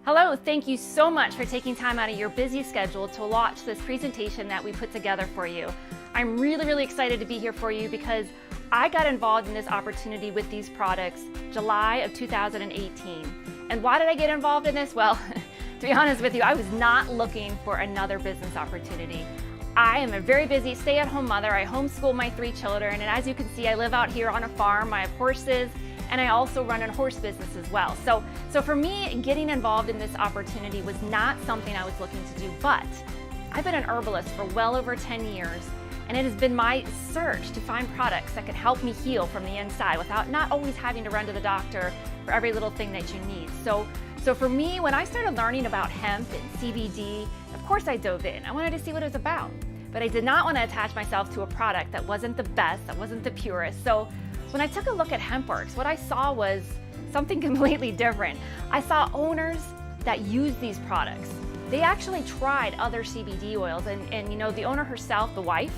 Hello, thank you so much for taking time out of your busy schedule to watch this presentation that we put together for you. I'm really excited to be here for you because I got involved in this opportunity with these products July of 2018. And why did I get involved in this? Well, to be honest with you, I was not looking for another business opportunity. I am a very busy stay-at-home mother. I homeschool my 3 children, and as you can see, I live out here on a farm. I have horses, and I also run a horse business as well. So for me, getting involved in this opportunity was not something I was looking to do, but I've been an herbalist for well over 10 years, and it has been my search to find products that could help me heal from the inside without not always having to run to the doctor for every little thing that you need. So for me, when I started learning about hemp and CBD, of course I dove in. I wanted to see what it was about, but I did not want to attach myself to a product that wasn't the best, that wasn't the purest. So when I took a look at HempWorx, what I saw was something completely different. I saw owners that use these products. They actually tried other CBD oils, and you know, the owner herself, the wife,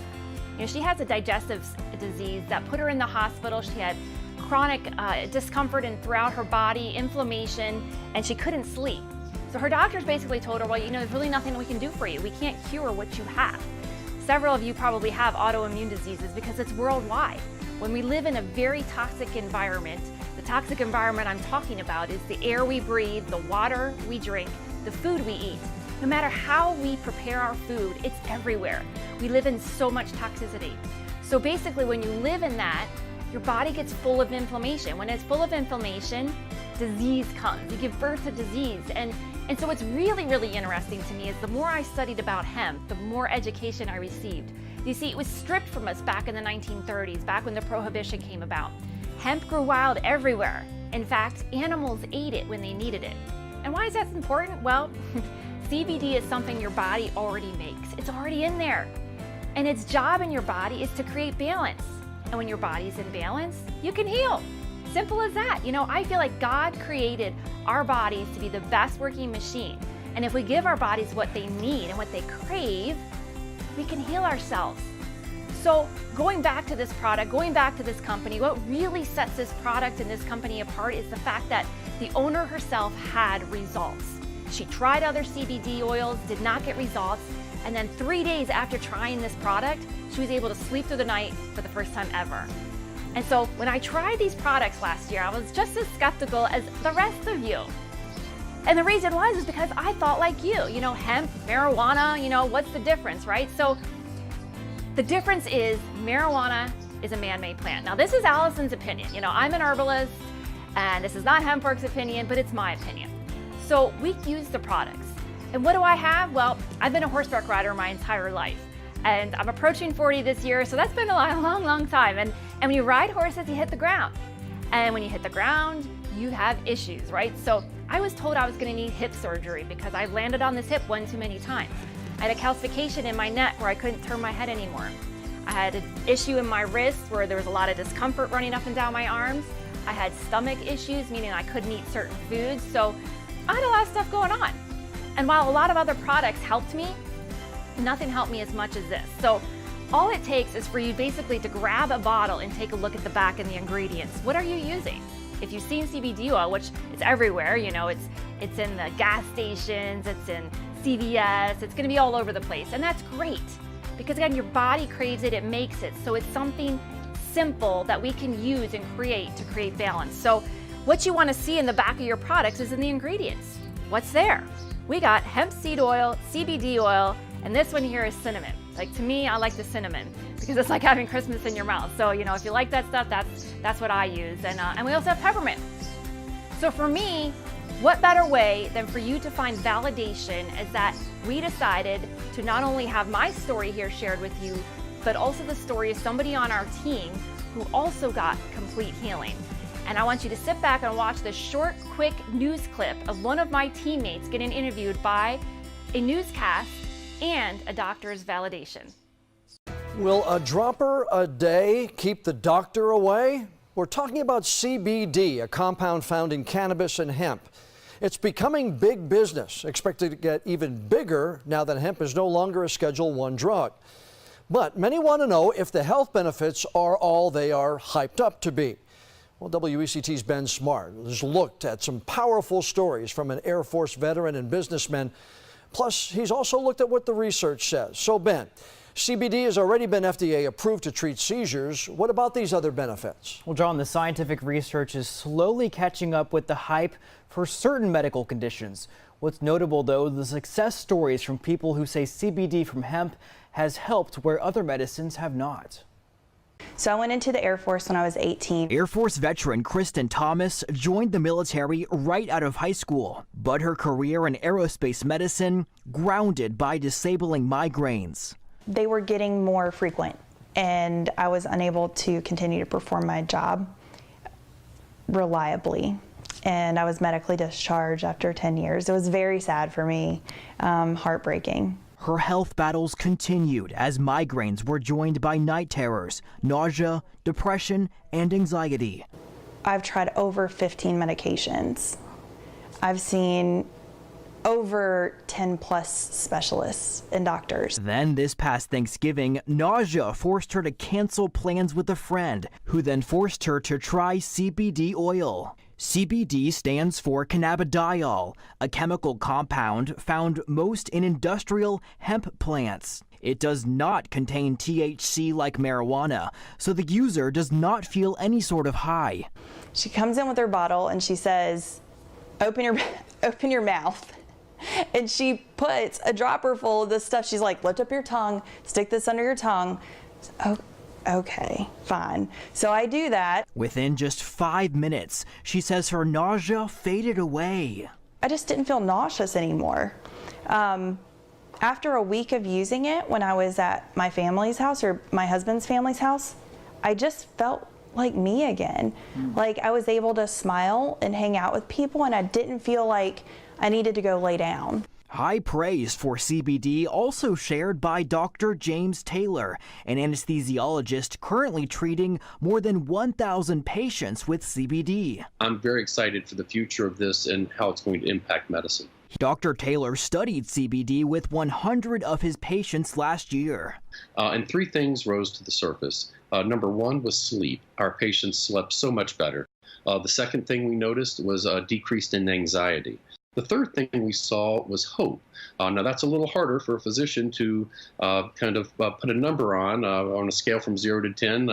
you know, she has a digestive disease that put her in the hospital. She had chronic discomfort throughout her body, inflammation, and she couldn't sleep. So her doctors basically told her, well, you know, there's really nothing we can do for you. We can't cure what you have. Several of you probably have autoimmune diseases because it's worldwide. When we live in a very toxic environment, the toxic environment I'm talking about is the air we breathe, the water we drink, the food we eat. No matter how we prepare our food, it's everywhere. We live in so much toxicity. So basically, when you live in that, your body gets full of inflammation. When it's full of inflammation, disease comes. You give birth to disease. And so what's really interesting to me is the more I studied about hemp, the more education I received. You see, it was stripped from us back in the 1930s, back when the Prohibition came about. Hemp grew wild everywhere. In fact, animals ate it when they needed it. And why is that important? Well, CBD is something your body already makes. It's already in there. And its job in your body is to create balance. And when your body's in balance, you can heal. Simple as that. You know, I feel like God created our bodies to be the best working machine. And if we give our bodies what they need and what they crave, we can heal ourselves. So going back to this product, going back to this company, what really sets this product and this company apart is the fact that the owner herself had results. She tried other CBD oils, did not get results, and then 3 days after trying this product, she was able to sleep through the night for the first time ever. And so when I tried these products last year, I was just as skeptical as the rest of you. And the reason was is because I thought like you know, hemp, marijuana, you know, what's the difference, right? So the difference is marijuana is a man-made plant. Now this is Alison's opinion. You know, I'm an herbalist and this is not HempWorx's opinion, but it's my opinion. So we use the products. And what do I have? Well, I've been a horseback rider my entire life. And I'm approaching 40 this year, so that's been a long time. And when you ride horses, you hit the ground. And when you hit the ground, you have issues, right? So I was told I was gonna need hip surgery because I landed on this hip one too many times. I had a calcification in my neck where I couldn't turn my head anymore. I had an issue in my wrist where there was a lot of discomfort running up and down my arms. I had stomach issues, meaning I couldn't eat certain foods. So I had a lot of stuff going on. And while a lot of other products helped me, nothing helped me as much as this. So all it takes is for you basically to grab a bottle and take a look at the back and the ingredients. What are you using? If you've seen CBD oil, which is everywhere, you know, it's in the gas stations, it's in CVS, it's gonna be all over the place. And that's great because again, your body craves it, it makes it. So it's something simple that we can use and create to create balance. So what you wanna see in the back of your products is in the ingredients. What's there? We got hemp seed oil, CBD oil, and this one here is cinnamon. Like to me, I like the cinnamon because it's like having Christmas in your mouth. So, you know, if you like that stuff, that's what I use. And we also have peppermint. So for me, what better way than for you to find validation is that we decided to not only have my story here shared with you, but also the story of somebody on our team who also got complete healing. And I want you to sit back and watch this short, quick news clip of one of my teammates getting interviewed by a newscast and a doctor's validation. Will a dropper a day keep the doctor away? We're talking about CBD, a compound found in cannabis and hemp. It's becoming big business, expected to get even bigger now that hemp is no longer a Schedule I drug. But many want to know if the health benefits are all they are hyped up to be. Well, WECT's Ben Smart has looked at some powerful stories from an Air Force veteran and businessman. Plus, he's also looked at what the research says. So, Ben, CBD has already been FDA approved to treat seizures. What about these other benefits? Well, John, the scientific research is slowly catching up with the hype for certain medical conditions. What's notable, though, the success stories from people who say CBD from hemp has helped where other medicines have not. So I went into the Air Force when I was 18. Air Force veteran Kristen Thomas joined the military right out of high school, but her career in aerospace medicine grounded by disabling migraines. They were getting more frequent, and I was unable to continue to perform my job reliably. And I was medically discharged after 10 years. It was very sad for me, heartbreaking. Her health battles continued as migraines were joined by night terrors, nausea, depression, and anxiety. I've tried over 15 medications. I've seen over 10 plus specialists and doctors. Then this past Thanksgiving, nausea forced her to cancel plans with a friend, who then forced her to try CBD oil. CBD stands for cannabidiol, a chemical compound found most in industrial hemp plants. It does not contain THC like marijuana, so the user does not feel any sort of high. She comes in with her bottle and she says, open your mouth. And she puts a dropper full of this stuff. She's like, lift up your tongue, stick this under your tongue. Oh, okay, fine. So I do that. Within just 5 minutes, she says her nausea faded away. I just didn't feel nauseous anymore. After a week of using it, when I was at my family's house or my husband's family's house, I just felt like me again. Like I was able to smile and hang out with people, and I didn't feel like I needed to go lay down. High praise for CBD also shared by Dr. James Taylor, an anesthesiologist currently treating more than 1,000 patients with CBD. I'm very excited for the future of this and how it's going to impact medicine. Dr. Taylor studied CBD with 100 of his patients last year. And three things rose to the surface. Number one was sleep. Our patients slept so much better. The second thing we noticed was a decrease in anxiety. The third thing we saw was hope. Now that's a little harder for a physician to put a number on a scale from 0 to 10.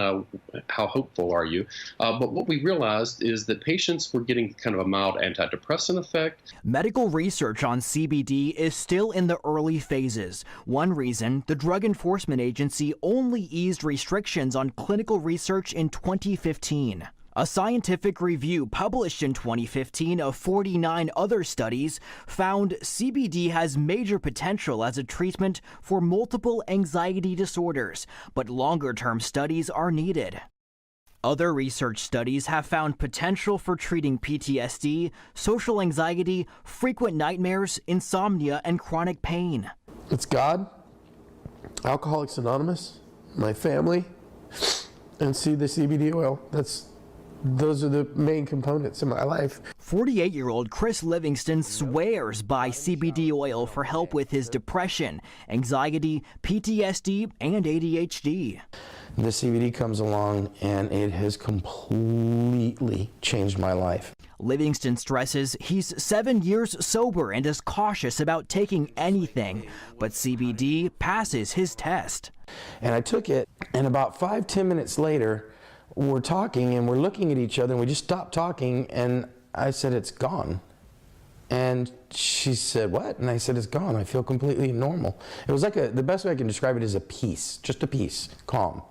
How hopeful are you? But what we realized is that patients were getting kind of a mild antidepressant effect. Medical research on CBD is still in the early phases. One reason, the Drug Enforcement Agency only eased restrictions on clinical research in 2015. A scientific review published in 2015 of 49 other studies found CBD has major potential as a treatment for multiple anxiety disorders, but longer-term studies are needed. Other research studies have found potential for treating PTSD, social anxiety, frequent nightmares, insomnia, and chronic pain. It's God, Alcoholics Anonymous, my family, and see the CBD oil. Those are the main components in my life. 48-year-old Chris Livingston swears by CBD oil for help with his depression, anxiety, PTSD, and ADHD. The CBD comes along and it has completely changed my life. Livingston stresses he's 7 years sober and is cautious about taking anything, but CBD passes his test. And I took it, and about 5-10 minutes later, we're talking and we're looking at each other, and we just stopped talking, and I said, it's gone. And she said, what? And I said, it's gone. I feel completely normal. It was like the best way I can describe it is a peace, just a peace, calm.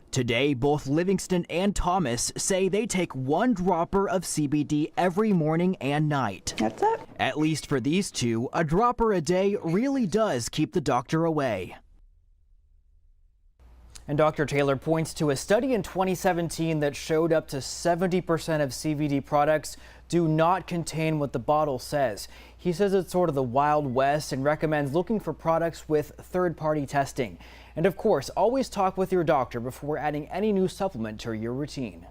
Today, both Livingston and Thomas say they take 1 dropper of CBD every morning and night. That's it. At least for these two, a dropper a day really does keep the doctor away. And Dr. Taylor points to a study in 2017 that showed up to 70% of CBD products do not contain what the bottle says. He says it's sort of the Wild West and recommends looking for products with third-party testing. And of course, always talk with your doctor before adding any new supplement to your routine.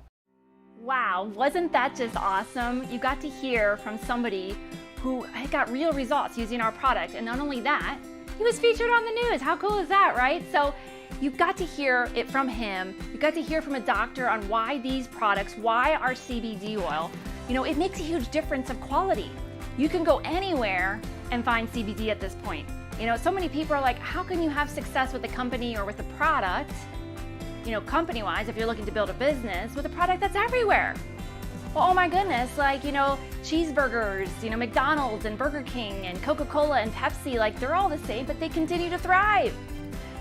Wow, wasn't that just awesome? You got to hear from somebody who got real results using our product. And not only that, he was featured on the news. How cool is that, right? So You got to hear it from him. You got to hear from a doctor on why these products, why our CBD oil, it makes a huge difference of quality. You can go anywhere and find CBD at this point. So many people are like, how can you have success with a company or with a product, company-wise, if you're looking to build a business, with a product that's everywhere? Well, oh my goodness, like, cheeseburgers, McDonald's and Burger King and Coca-Cola and Pepsi, like they're all the same, but they continue to thrive.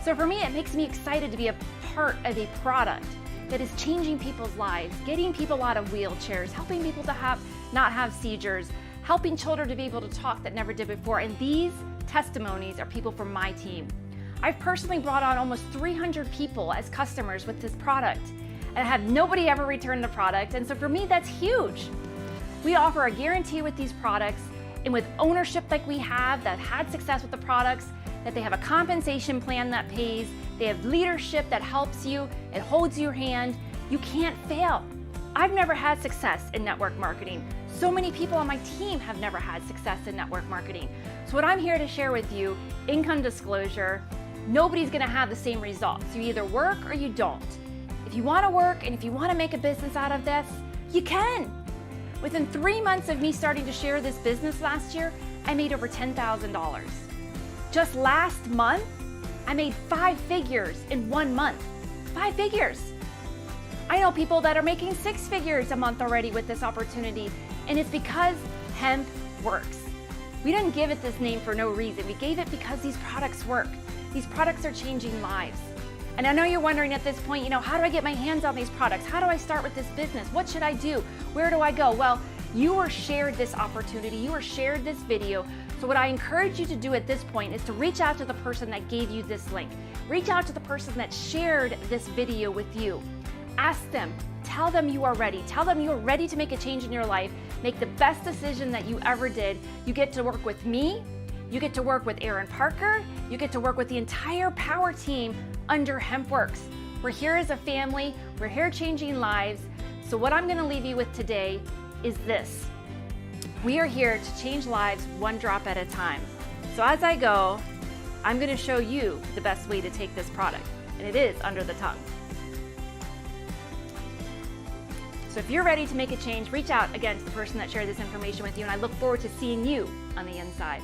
So for me, it makes me excited to be a part of a product that is changing people's lives, getting people out of wheelchairs, helping people to not have seizures, helping children to be able to talk that never did before. And these testimonies are people from my team. I've personally brought on almost 300 people as customers with this product, and I have nobody ever returned the product. And so for me, that's huge. We offer a guarantee with these products, and with ownership like we have that had success with the products, that they have a compensation plan that pays, they have leadership that helps you, it holds your hand. You can't fail. I've never had success in network marketing. So many people on my team have never had success in network marketing. So what I'm here to share with you, income disclosure, nobody's gonna have the same results. You either work or you don't. If you wanna work and if you wanna make a business out of this, you can. Within 3 months of me starting to share this business last year, I made over $10,000. Just last month, I made 5 figures in 1 month. 5 figures. I know people that are making 6 figures a month already with this opportunity, and it's because hemp works. We didn't give it this name for no reason. We gave it because these products work. These products are changing lives. And I know you're wondering at this point, how do I get my hands on these products? How do I start with this business? What should I do? Where do I go? Well, you were shared this opportunity. You were shared this video. So what I encourage you to do at this point is to reach out to the person that gave you this link. Reach out to the person that shared this video with you. Ask them, tell them you are ready. Tell them you are ready to make a change in your life. Make the best decision that you ever did. You get to work with me. You get to work with Aaron Parker. You get to work with the entire power team under HempWorx. We're here as a family. We're here changing lives. So what I'm gonna leave you with today is this. We are here to change lives one drop at a time. So as I go, I'm gonna show you the best way to take this product, and it is under the tongue. So if you're ready to make a change, reach out again to the person that shared this information with you, and I look forward to seeing you on the inside.